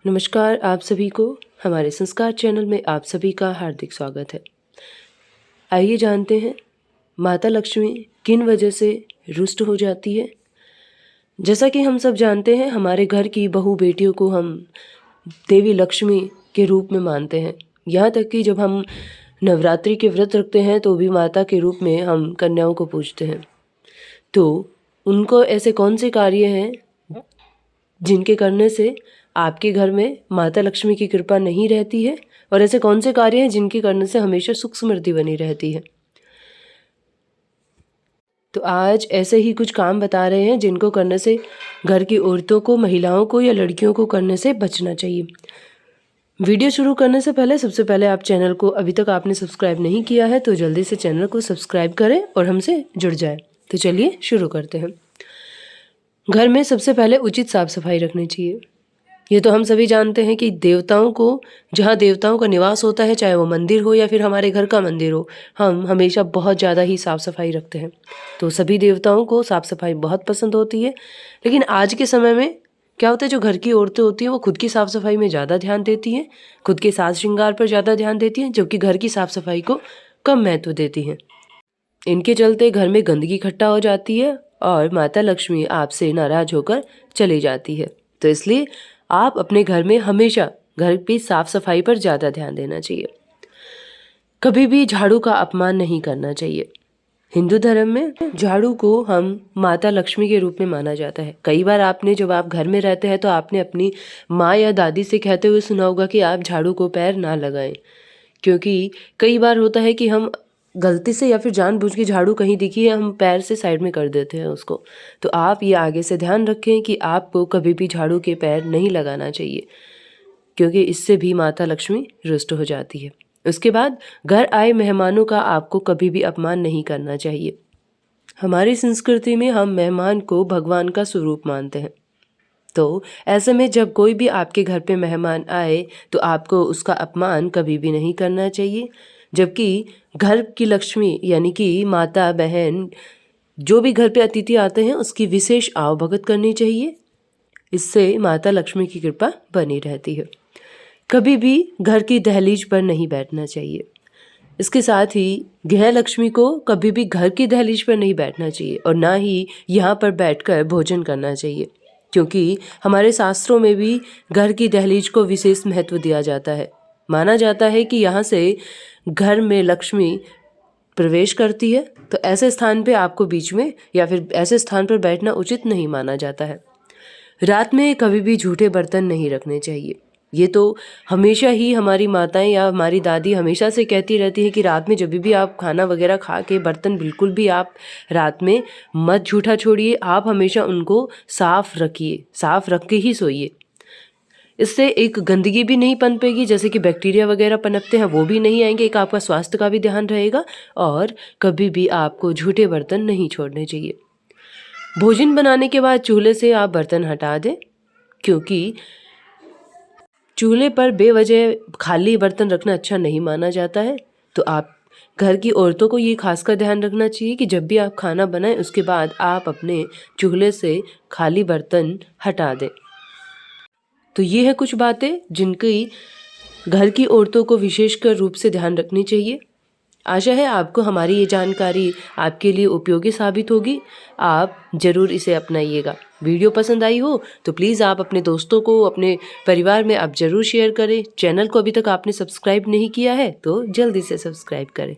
नमस्कार आप सभी को हमारे संस्कार चैनल में आप सभी का हार्दिक स्वागत है। आइए जानते हैं माता लक्ष्मी किन वजह से रुष्ट हो जाती है। जैसा कि हम सब जानते हैं हमारे घर की बहू बेटियों को हम देवी लक्ष्मी के रूप में मानते हैं। यहाँ तक कि जब हम नवरात्रि के व्रत रखते हैं तो भी माता के रूप में हम कन्याओं को पूजते हैं। तो उनको ऐसे कौन से कार्य हैं जिनके करने से आपके घर में माता लक्ष्मी की कृपा नहीं रहती है, और ऐसे कौन से कार्य हैं जिनके करने से हमेशा सुख समृद्धि बनी रहती है। तो आज ऐसे ही कुछ काम बता रहे हैं जिनको करने से घर की औरतों को, महिलाओं को या लड़कियों को करने से बचना चाहिए। वीडियो शुरू करने से पहले सबसे पहले आप चैनल को अभी तक आपने सब्सक्राइब नहीं किया है तो जल्दी से चैनल को सब्सक्राइब करें और हमसे जुड़ जाए। तो चलिए शुरू करते हैं। घर में सबसे पहले उचित साफ सफाई रखनी चाहिए। ये तो हम सभी जानते हैं कि देवताओं को, जहाँ देवताओं का निवास होता है, चाहे वो मंदिर हो या फिर हमारे घर का मंदिर हो, हम हमेशा बहुत ज़्यादा ही साफ़ सफाई रखते हैं। तो सभी देवताओं को साफ़ सफाई बहुत पसंद होती है। लेकिन आज के समय में क्या होता है, जो घर की औरतें होती हैं वो खुद की साफ़ सफाई में ज़्यादा ध्यान देती हैं, खुद के साज श्रृंगार पर ज़्यादा ध्यान देती हैं, जबकि घर की साफ़ सफाई को कम महत्व देती हैं। इनके चलते घर में गंदगी इकट्ठा हो जाती है और माता लक्ष्मी आपसे नाराज़ होकर चली जाती है। तो इसलिए आप अपने घर में हमेशा घर की साफ सफाई पर ज़्यादा ध्यान देना चाहिए। कभी भी झाड़ू का अपमान नहीं करना चाहिए। हिंदू धर्म में झाड़ू को हम माता लक्ष्मी के रूप में माना जाता है। कई बार आपने, जब आप घर में रहते हैं तो आपने अपनी माँ या दादी से कहते हुए सुना होगा कि आप झाड़ू को पैर ना लगाएं, क्योंकि कई बार होता है कि हम गलती से या फिर जानबूझ के झाड़ू कहीं दिखी है हम पैर से साइड में कर देते हैं उसको। तो आप ये आगे से ध्यान रखें कि आपको कभी भी झाड़ू के पैर नहीं लगाना चाहिए, क्योंकि इससे भी माता लक्ष्मी रुष्ट हो जाती है। उसके बाद घर आए मेहमानों का आपको कभी भी अपमान नहीं करना चाहिए। हमारी संस्कृति में हम मेहमान को भगवान का स्वरूप मानते हैं। तो ऐसे में जब कोई भी आपके घर पे मेहमान आए तो आपको उसका अपमान कभी भी नहीं करना चाहिए, जबकि घर की लक्ष्मी यानी कि माता, बहन, जो भी घर पे अतिथि आते हैं उसकी विशेष आवभगत करनी चाहिए। इससे माता लक्ष्मी की कृपा बनी रहती है। कभी भी घर की दहलीज पर नहीं बैठना चाहिए। इसके साथ ही गृह लक्ष्मी को कभी भी घर की दहलीज पर नहीं बैठना चाहिए और ना ही यहाँ पर बैठकर भोजन करना चाहिए, क्योंकि हमारे शास्त्रों में भी घर की दहलीज को विशेष महत्व दिया जाता है। माना जाता है कि यहाँ से घर में लक्ष्मी प्रवेश करती है, तो ऐसे स्थान पे आपको बीच में या फिर ऐसे स्थान पर बैठना उचित नहीं माना जाता है। रात में कभी भी झूठे बर्तन नहीं रखने चाहिए। ये तो हमेशा ही हमारी माताएं या हमारी दादी हमेशा से कहती रहती है कि रात में जब भी आप खाना वगैरह खा के बर्तन बिल्कुल भी आप रात में मत झूठा छोड़िए। आप हमेशा उनको साफ रखिए, साफ रख के ही सोइए। इससे एक गंदगी भी नहीं पनपेगी, जैसे कि बैक्टीरिया वगैरह पनपते हैं वो भी नहीं आएंगे। एक आपका स्वास्थ्य का भी ध्यान रहेगा और कभी भी आपको झूठे बर्तन नहीं छोड़ने चाहिए। भोजन बनाने के बाद चूल्हे से आप बर्तन हटा दें, क्योंकि चूल्हे पर बेवजह खाली बर्तन रखना अच्छा नहीं माना जाता है। तो आप घर की औरतों को ये खासकर ध्यान रखना चाहिए कि जब भी आप खाना बनाएं उसके बाद आप अपने चूल्हे से खाली बर्तन हटा दें। तो ये है कुछ बातें जिनकी घर की औरतों को विशेषकर रूप से ध्यान रखनी चाहिए। आशा है आपको हमारी ये जानकारी आपके लिए उपयोगी साबित होगी। आप ज़रूर इसे अपनाइएगा। वीडियो पसंद आई हो तो प्लीज़ आप अपने दोस्तों को, अपने परिवार में आप ज़रूर शेयर करें। चैनल को अभी तक आपने सब्सक्राइब नहीं किया है तो जल्दी से सब्सक्राइब करें।